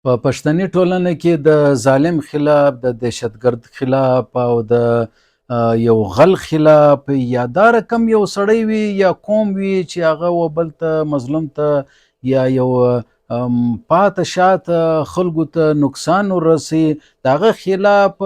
په پښتني ټولنه کې د ظالم خلاف، د دهشتګرد خلاف او د یو غل خلاف یا دا رقم یو سړی وي یا قوم وي چې هغه و بل ته مظلوم ته یا یو پاته شاته خلکو ته نقصان ورسي، د هغه خلاف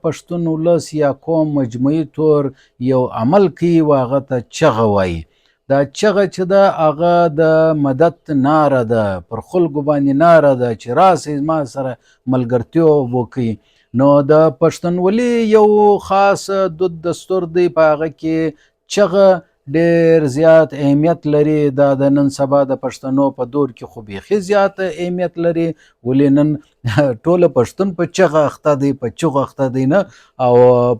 پښتون ولس یا قوم مجموعي طور یو عمل کوي و هغه ته چغه وایي. دا چغه چې ده هغه د مدد ناره ده، پر خلکو باندې ناره ده چې راسئ زما سره ملګرتوب وکړئ. نو د پښتونولي یو خاص دود دستور دی، په هغه کې چغه ډېر زیات اهمیت لري. دا د نن سبا د پښتنو په دور کې خو بیخي زیات اهمیت لري، ولې نن ټوله پښتون په چغه اخته دی، په چغه اخته دی نه. او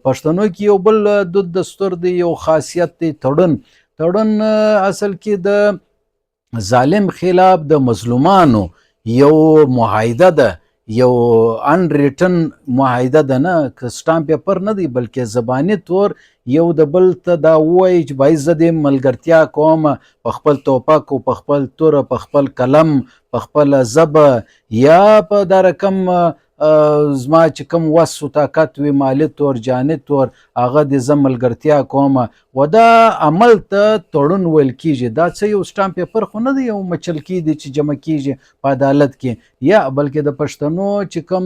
پښتنو کې یو بل دود دستور دی، یو خاصیت دی، تړون. تړون اصل کې د ظالم خلاف د مظلومانو یو معاهده ده، یو ان ریټن معاهده ده، نه که سټامپ پیپر نه دی، بلکې زباني طور یو د بل ته دا ووایي چې باید زه دې ملګرتیا کوم په خپل توپک او په خپل توره، په خپل قلم، په خپله ژبه، یا په دا رقم زما چې کوم وس و طاقت وي، مالي طور، جاني طور، هغه دې زه ملګرتیا کوم. و دا عمل ته تړون ویل کیږي. دا څه یو سټامپ پیپر خو نه دی، یو مچلکي دی چې جمع کیږي په عدالت کې، یا بلکې د پښتنو چې کوم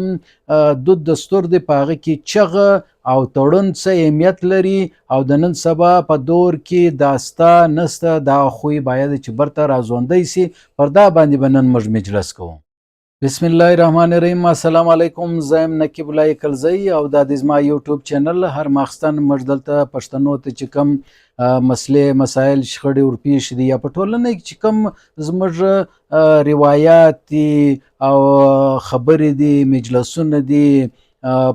دود دستور دی په هغه کې چغه او تړون څه اهمیت لري. او د نن سبا په دور کې دا سته نسته، دا خوی باید چې برته راځوندی سي. پر دا باندې به نن موږ مجلس کوو. بسم الله الرحمن الرحیم. السلام علیکم. زه یم نقیب الله کلزی او دا د زما یوټیوب چینل. هر ماخستن موږ دلته پښتنو ته چې کوم مسلې، مسایل، شخړې ورپېښ دي یا په ټولنه کې چې کوم زموږ روایات دي او خبرې دي، مجلسونه دي،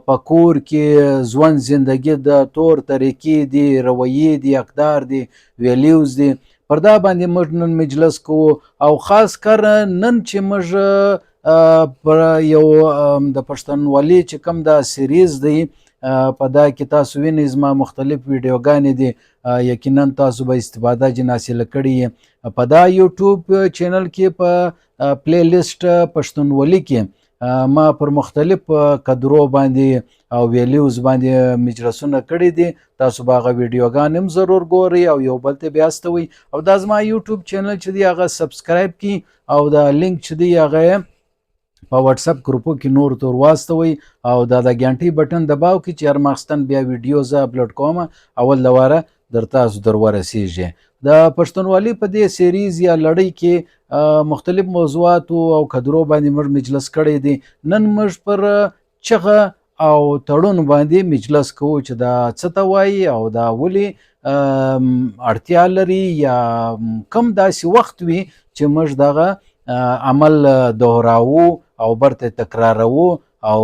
په کور کې ژوند زندگی د طور طریقې دي، رویې دي، اقدار دي، ویلیوز دي، پر دا باندې موږ نن مجلس کوو. او خاص کر نن چې موږ پر یو د پښتونولي چې کوم دا سیریز دی، په دا کې تاسو وینئ زما مختلف ویډیوګانې دي، یقینا تاسو به استفاده جن حاصله کړې. په دا یوټیوب چینل کې په پلی لیسټ پښتونولي کې ما پر مختلف قدرو باندې او ویلیوز باندې مجلسونه کړي دي. تاسو به هغه ویډیوګانې هم ضرور ګورئ او یو بل ته بیا استوئ. او دا زما یوټیوب چینل چې دی هغه سبسکرایب کړئ او دا لینک چې دی هغه په واتس اپ ګروپو کې نور تور واستوئ او دا د غنټۍ بټن دباو کې چې هر ماخستن بیا ویډیو زه اپلوډ کوم اول دواره در تاسو در ورسیږي. د پښتونولي په دې سیریز یا لړۍ کې مختلف موضوعات او قدرو باندې موږ مجلس کړی دی. نن موږ پر چغه او تړون باندې مجلس کوو چې دا څه ته وایي او دا ولې اړتیا لري، یا کم داسې وخت وي چې موږ دغه عمل دوهراوو او برته تکراروو او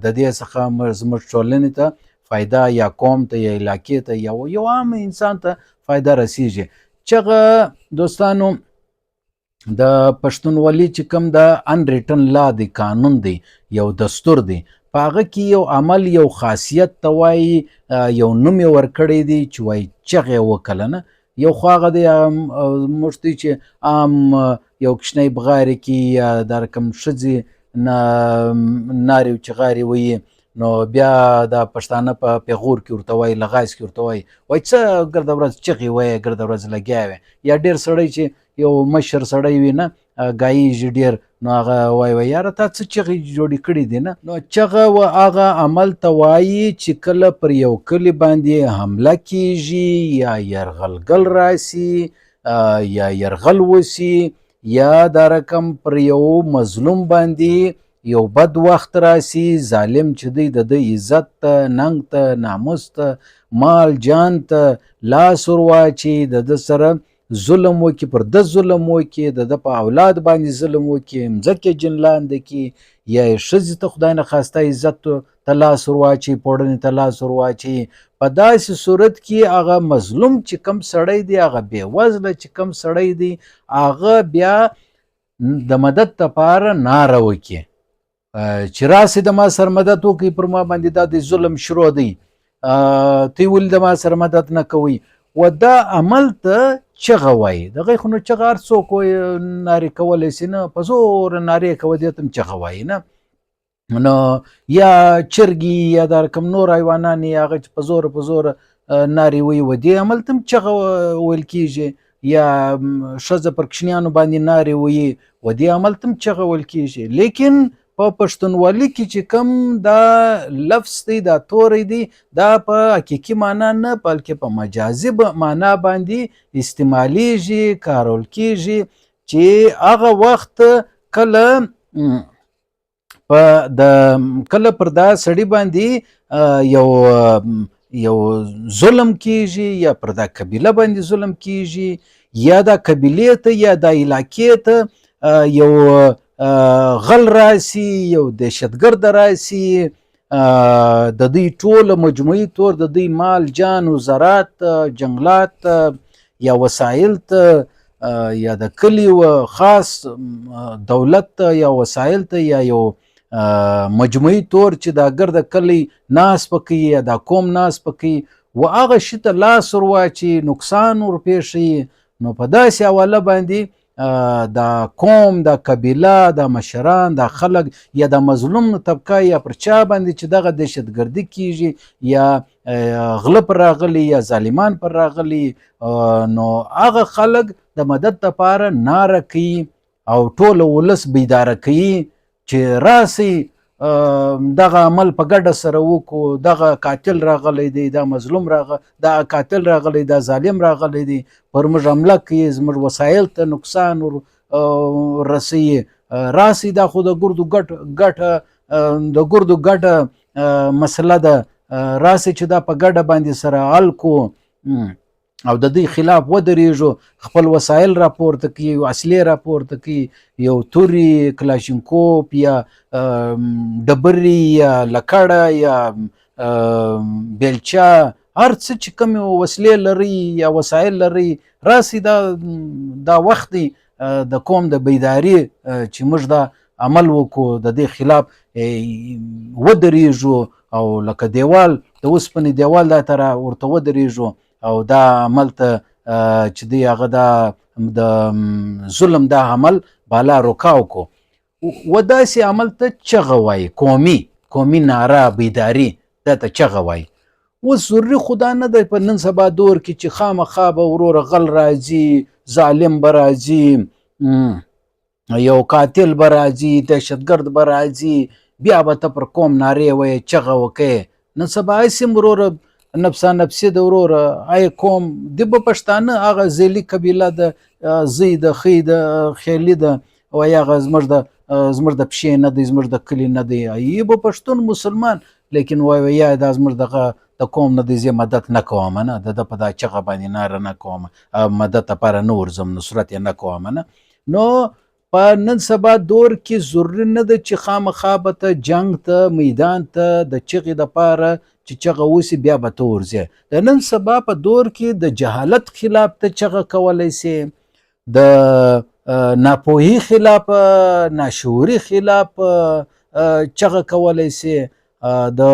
د دې څخه زموږ ټولنې ته فایده یا قوم ته یا علاقې ته یا یو عام انسان ته فایده رسیږي. چغه دوستانو د پښتونولي چې کوم د ان ریټن لا دی، قانون دی، یو دستور دی، په هغه کې یو عمل، یو خاصیت ته وایي، یو نوم یې ورکړی دی چې وایي چغې وکړه. نه یو خو هغه دی موږ ته چې عام یو کوچنی بغارې کې یا دا رقم ښځې نارې او چغارې وایي، نو بیا د پښتانه په پیغور کې ورته وایي، لغاز کې ورته وایي څه ګرده ورځ چغې وایي، ګرده ورځ لګیا وې. یا ډېر سړی چې یو مشر سړی وي نه، ګایېږي ډېر، نو هغه وایي یاره تا څه چغې جوړې کړي دي. نه نو چغه و هغه عمل ته وایي چې کله پر یو کلي باندې حمله کیږي یا یرغلګر راسي یا یرغل وسي، یا دا رقم پر یو مظلوم باندې یو بد وخت راسي، ظالم چې دی د ده عزت ته، ننګ ته، ناموس ته، مال جان ته لاس ور واچي، د ده سره ظلم وکړي، پر ده ظلم وکړي، د ده په اولاد باندې ظلم وکړي، مځکې جنلانده کړي، یا یې ښځې ته خدای نخواسته عزت ته لاس ور واچي، پوړنې ته لاس ور واچي. په داسې صورت کې هغه مظلوم چې کم سړی دی، هغه بې وزله چې کم سړی دی، هغه بیا د مدد لپاره ناره وکړي چې راسئ د ما سره مدد وکړئ، پر ما باندې دا د ظلم شروع دی، تی ولې د ما سره مدد نه کوئ. و دا عمل ته چغه وایي. دغه خو نو چغه هر څوک نارې کولی سي نه، په زور نارې کوه دې ته هم چغه وایي نه. نو یا چرګي یا دا رقم نور حیوانان یې هغه چې په زوره په زوره نارې وایي و دې عمل ته هم چغه ویل کېږي. یا ښځه پر کوچنیانو باندې نارې وایي و دې عمل ته هم چغه ویل کېږي. لیکن په پښتونولي کې چې کوم دا لفظ دی، دا توری دی، دا په حقیقي معنا نه بلکې په مجازي معنا باندې استعمالیږي، کارول کېږي، چې هغه وخت کله پر دا سړي باندې یو ظلم کېږي، یا پر دا قبیله باندې ظلم کېږي، یا دا قبیلې ته یا دا علاقې ته یو غل راسي، یو دهشتګرد راسي، د دوی ټوله مجموعي طور د دوی مال جان و زراعت، جنگلات یا وسایل ته، یا د کلي و خاص دولت ته یا وسایل ته، یا یو مجموعي طور چې دا ګرده کلی ناس پکوي یا دا قوم ناس پکوي و هغه شي ته لاس ور واچي، نقصان ور پېښوي، نو په داسې حواله باندې دا قوم، دا قبیله، دا مشران، دا خلک یا دا مظلوم طبقه یا پر چا باندې چې دغه دهشتګردي کېږي یا غله پر راغلي یا ظالمان پر راغلي، نو هغه خلک د مدد لپاره ناره کوي او ټوله ولس بیداره کوي چې راسئ دغه عمل په ګډه سره وکړو، دغه قاتل راغلی دی، دا مظلوم دا قاتل راغلی، دا ظالم راغلی دی، پر موږ حمله کوي، زموږ وسایل ته نقصان رسوي، راسئ دا خو د ګردو ګډه مسله ده، راسئ چې دا په ګډه باندې سره حل کړو او د دوی خلاف ودرېږو، خپل وسایل راپورته کړي، اصلې راپورته کړي، یو توري، کلاشینکوف یا ډبرې یا لکړه یا بیلچه، هر څه چې کومې وسلې لري یا وسایل لري، راسئ دا وخت دی د قوم د بیداري چې موږ دا عمل وکړو، د دې خلاف ودرېږو او لکه دیوال د اوسپنې دیوال دا ته ورته ودرېږو او دا عمل ته چې دی هغه د ظلم دا عمل بالا رکاو کو و داسې عمل ته چغه وایي. قومي ناره بیداري دا ته چغه وایي. اوس ضروري خو دا نه دی په نن سبا دور کې چې خامخا به وروره غل راځي، ظالم به راځي، یو قاتل به راځي، دهشتګرد به راځي، بیا به ته پر قوم نارې وایې، چغه وکړې. نن سبا هسې وروره نفسا نفسي د وروره ای قوم د به پښتانه هغه زیلي قبیله ده، زوی د خی د خیلي ده، وایي هغه زموږ د پښې نه دی، زموږ د کلي نه دی، ای به پښتون مسلمان، لیکن وایي یا دا زموږ د قوم نه دی، زه مدد نه کوم نه، د ده په دا چغه باندې ناره نه کوم، مدد لپاره نه ورځم، نصرت یې نه کوم نه. نو په نن سبا دور کې ضروري نه ده چې خامخا به ته جنګ ته، میدان ته د چغې دپاره چې چغه وسي بیا به ته ورځې. د نن سبا په دور کې د جهالت خلاف ته چغه کولی سي، د ناپوهي خلاف، ناشعوري خلاف چغه کولی سي، د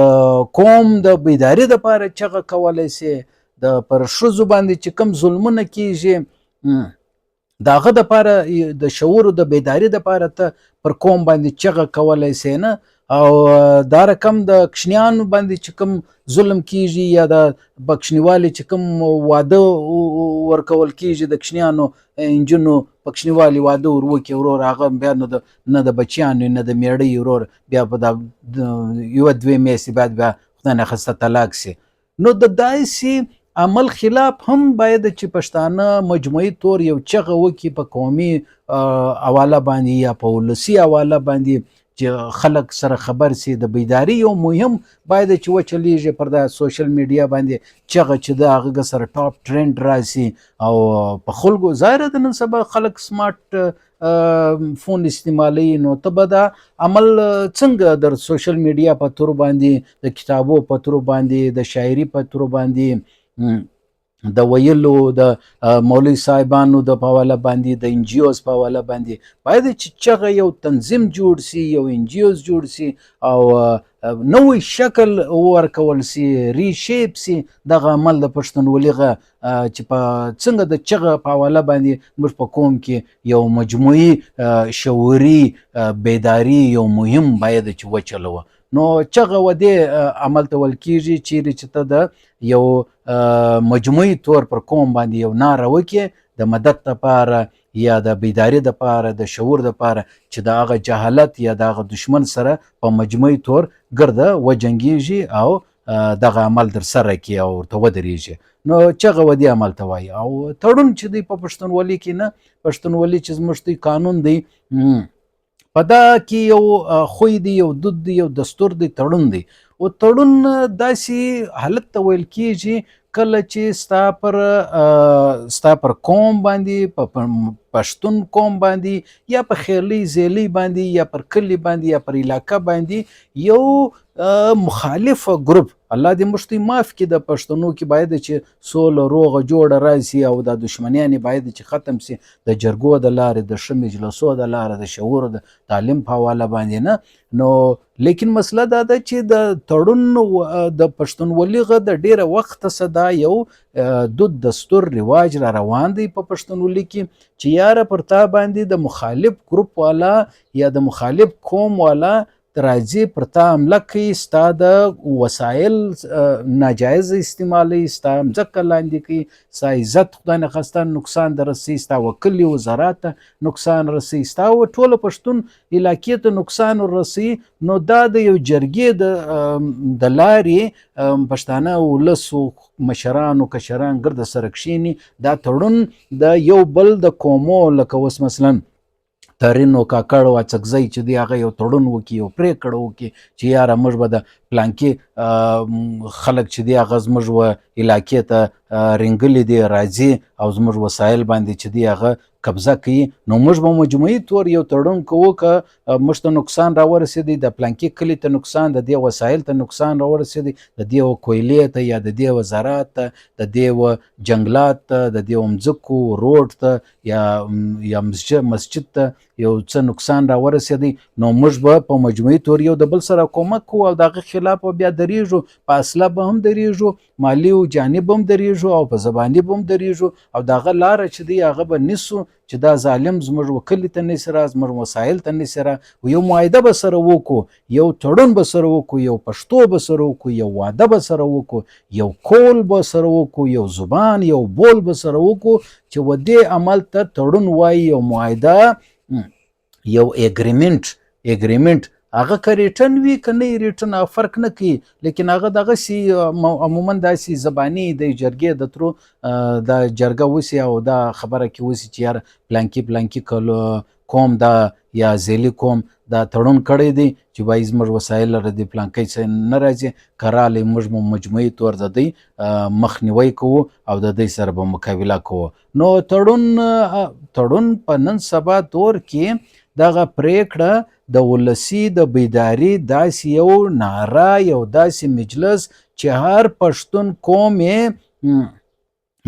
قوم د بیداري دپاره چغه کولی سي، د پر ښځو باندې چې کوم ظلمونه کېږي د هغه دپاره د شعور د بیداري دپاره ته پر قوم باندې چغه کولی سي نه. او دا رقم د کوچنیانو باندې چې کوم ظلم کېږي یا د کوچنیوالي چې کوم واده ورکول کېږي د کوچنیانو نجونو په کوچنیوالي واده ور وکړي ورور، هغه بیا نه د بچیانو نه د میړۍ ورور بیا په یوه دوې میاشتې بعد بیا خدای ناخواسته طلاق سي. نو د داسې عمل خلاف هم باید چې پښتانه مجموعي طور یو چغه وکړي په قومي حواله باندې یا په ولسي حواله باندې چې خلک سره خبر سي. د بیداري یو مهم باید چې وچلیږي پر دا سوشل میډیا باندې چغه چې د هغه سره ټاپ ټرند راسي او په خلکو ظاهره د نن سبا خلک سمارټ فون استعمالوي، نو ته به دا عمل څنګه در سوشل میډیا په تور باندې، د کتابو په تور باندې، د شاعري په تور باندې د ویلو د مولوي صاحبانو د په حواله باندې د انجیوز په حواله باندې باید چې چغه یو تنظیم جوړ سي، یو انجیوز جوړ سي او نوی شکل ورکول سي، ریشیپ سي دغه عمل د پښتونولي چې په څنګه د چغه په حواله باندې موږ په قوم کې یو مجموعي شعوري بیداری یو مهم باید چې وچلوه. نو چغه و دې عمل ته ویل کېږي چیرې چې ته د یو مجموعي طور پر قوم باندې یو ناره وکړې د مدد دپاره یا د بیداري دپاره د شعور دپاره چې د هغه جهالت یا د هغه دشمن سره په مجموعي طور ګرده وجنګېږي او دغه عمل در سره کړي او ورته ودرېږي. نو چغه و دې عمل ته وایي. او تړون چې دی په پښتونولي کې نه، پښتونولي چې زموږ دی قانون دی، په دا کې یو خوی دی، یو دود دی، یو دستور دی، تړون دی. او تړون داسې حالت ته ویل کېږي کله چې ستا پر قوم باندې، په پښتون قوم باندې یا په خیلی زیلی باندې یا پر کلی باندې یا پر علاقه باندې یو مخالف ګروپ، الله دې موږ ته معاف کړي، د پښتنو کې باید چې سوله روغه جوړه راشي او د دشمنیانې باید چې ختم سي د جرګو د لارې، د ښه مجلسو د لارې، د شعور د تعلیم په حواله باندې نه. نو لیکن مسله دا ده چې د تړون د پښتونولي د ډیره وخت څخه دا یو دود دستور رواج را روان دی په پښتونولي کې چې یاره پر تا باندې د مخالف ګروپ والا یا د مخالف قوم والا راځي پر تا حمله کوي، ستا د وسایل ناجایز استعمالوي، ستا مځکه لاندې کوي، ستا عزت خدای نخواسته نقصان در رسوي، ستا وکلي وزارات ته نقصان رسوي، ستا ټوله پښتون علاقې ته نقصان ورسوي. نو دا د یو جرګې د لارې پښتانه ولسو مشرانو کشران ګرده سره کښېني، دا تړون د یو بل د قومو لکه اوس مثلا ترین او کاکړ او اڅکزی چې دی هغه یو تړون وکړي، یو پرېکړه وکړي چې یاره موږ به د پلانکي خلک چې دی هغه زموږ علاقې ته رینګلي دي راځي او زموږ وسایل باندې چې دی هغه قبضه کوي. نو موږ به مجموعي طور یو تړون کوو که موږ ته نقصان راورسېدی، د پلانکي کلي ته نقصان، د دې وسایل ته نقصان راورسېدی، د دې کویلې ته یا د دې وزارات ته، د دې جنګلات ته، د دې مځکو روډ ته یا مسجد ته یو څه نقصان راورسېدی، نو موږ به په مجموعي طور یو د بل سره کومک کوو او د هغه خلاف بیا درېږو، په اصله به هم درېږو، مالي او جانب هم درېږو او په زباني به هم درېږو او د هغه لاره چې دی هغه به نیسو چې دا ظالم زموږ وکلي ته نسي را، زموږ وسایل ته نسي را. یو معاهده به سره وکړو، یو تړون به سره وکړو، یو پښتو به سره وکړو، یو واده به سره وکړو، یو کول به سره وکړو، یو زبان یو بول به سره وکړو چې و دې عمل ته تړون وایي، یو معاهده، یو اګریمنټ. هغه که ریټن وي که نه ریټن فرق نه کوي، لیکن هغه دغسې عموما داسې زباني د جرګې د ترو دا جرګه وسي او دا خبره کې وسي چې یار پلانکي قوم دا یا زیلی قوم دا تړون کړی دی چې وایي زموږ وسایل لره د پلانکۍ څخه نه راځي، که رالی موږ مجموعي طور د دوی مخنیوی کوو او د دوی سره به مقابله کوو. نو تړون په نن سبا دور کې دغه پریکړه د ولسی د بیداری داسې یو ناره، یو داسې مجلس چې هر پښتون قوم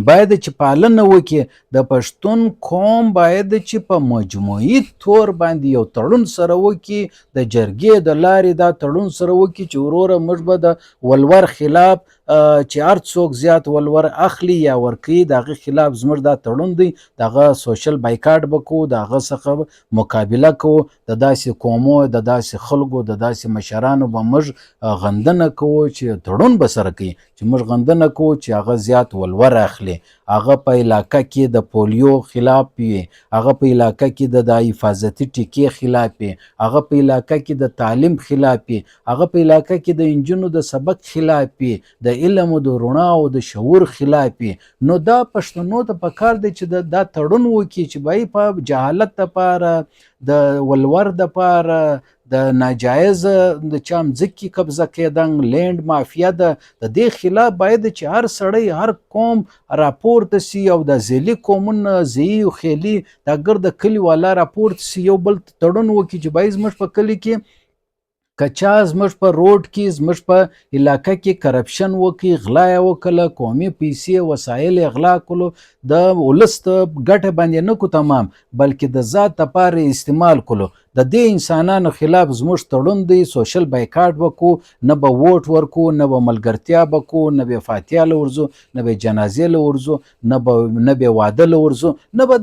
باید چې پالنه وکړي، د پښتون قوم باید چې په مجموعي طور باندې یو تړون سره وکړي، د جرګې د لارې دا تړون سره وکړي چې وروره موږ به د ولور خلاف چې هر څوک زیات ولور اخلي یا ورکوي د هغه خلاف زموږ دا تړون دی، د هغه سوشل بایکاټ به کوو، د هغه څخه مقابله کوو، د داسې قومو، د داسې خلکو، د داسې مشرانو به موږ غندنه کوو چې تړون به سره کوي، چې موږ غندنه کوو چې هغه زیات ولور اخلي، هغه په علاقه کې د پولیو خلاف وي، هغه په علاقه کې د حفاظتي ټیکې خلاف وي، هغه په علاقه کې د تعلیم خلاف وي، هغه په علاقه کې د انجونو د سبق خلاف وي، د علم او د رڼا او د شعور خلاف وي. نو دا پښتنو ته پکار دی چې دا تړون وکړي چې بای په جهالت دپاره، د ولور دپاره، د ناجایز د چا مځکې قبضه کېدن، لینډ مافیا ده، د دې خلاف باید چې هر سړی، هر قوم راپورته سي او د ځیلي قومونه، زیي او خیلي دا ګرده کلي والا راپورته سي، یو بل تړون وکړي چې باید زموږ په کلي کې که چا زموږ په روډ کې زموږ په علاقه کې کرپشن وکړي، غلا یې وکړله، قومي پیسې وسایل یې غلا کړلو، د ولس د ګټه باندې نه کو تمام بلکې د ذات دپاره استعمال کړلو، د دې انسانانو خلاف زموږ تړون دی سوشل بایکاټ وکړو، نه به ووټ ورکړو، نه به ملګرتیا به کوو، نه به فاتحه له ورځو، نه به جنازې له ورځو، نه به واده له ورځو، نه به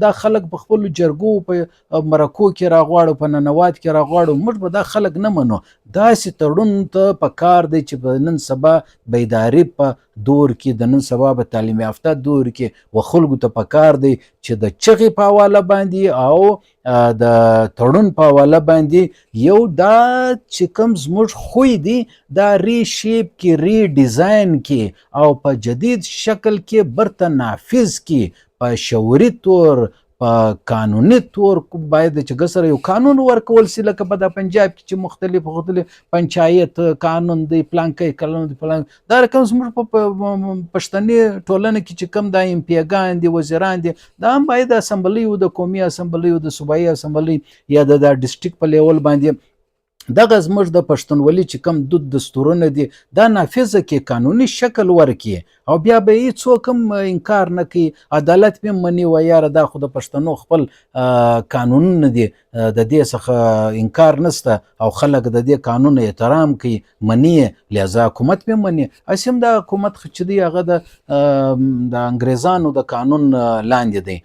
دا خلک په خپلو جرګو په مرکو کې راغواړو، په ننوات کې راغواړو، موږ به دا خلک نه منو. داسې تړون ته په کار دی چې په نن سبا بیداري په دور کې، د نن سبا په تعلیم یافته دور کې و خلکو ته په کار دی چې د چغې په حواله باندې او د تړون په حواله باندې یو دا چې کوم زموږ خوی دی دا ری شیپ کې، ری ډیزاین کې او په جدید شکل کې برته نافذ کې، په شعوري طور په قانوني طور باید چې ګسره یو قانون ورکول سي، لکه په د پنجاب کې چې مختلف پنچایت قانون دی، پلانکی قانون دی، دا رقم زموږ په پښتني ټولنه کې چې کوم دا امپیګان دي، وزیران دي، دا هم باید د اسمبلیو، د قومي اسمبلیو، د صوبایي اسمبلی یا د ډسټریکټ په لیول باندې دغه زموږ د پښتونولي چې کوم دود دستورونه دي دا نافذه کې، قانوني شکل ورکړي او بیا به هیڅوک هم انکار نه کوي، عدالت به مني و یاره دا خو د پښتنو خپل قانونونه دي، د دې څخه انکار نشته او خلک د دې قانون احترام کوي، مني، لہذا حکومت به مني. هسې هم دا حکومت چې دی هغه د انګریزانو د قانون لاندې دی،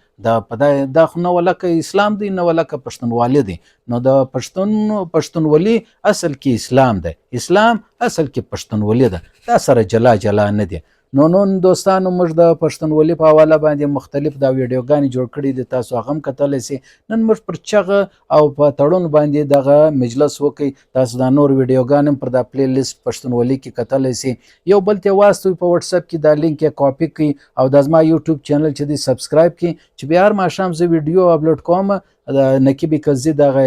دا خو نه ولکه اسلام دی نه ولکه پښتونولي دی، نو د پښتونولي اصل کې اسلام دی، اسلام اصل کې پښتونولي ده، دا سره جلا جلا نه دي. نن دوستانو موږ د پښتونولي په حواله باندې مختلف دا ویډیوګانې جوړ کړي دي، تاسو هغه هم کتلی سئ. نن موږ پر چغه او په تړون باندې دغه مجلس وکړئ، تاسو دا نور ویډیوګان هم پر دا پلی لیست پښتونولي کې کتلی سئ. یو بل ته واستوئ په وټساپ کې، دا لینک یې کاپي کړئ او دا زما یوټیوب چینل چې دی سبسکرایب کړئ چې بیا هر ماښام زه ویډیو اپلوډ کوم د نقیب کلزي دغه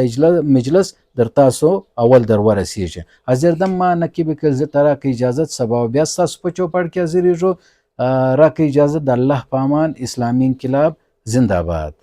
مجلس در تاسو اول در ورسیږي. حاضر دم ما نقیب کلزي ته راکړئ اجازت، سبا بیا ستاسو په چوپړ کې حاضرېږو. راکړئ اجازت، د الله په امان. اسلامي انقلاب زنده باد.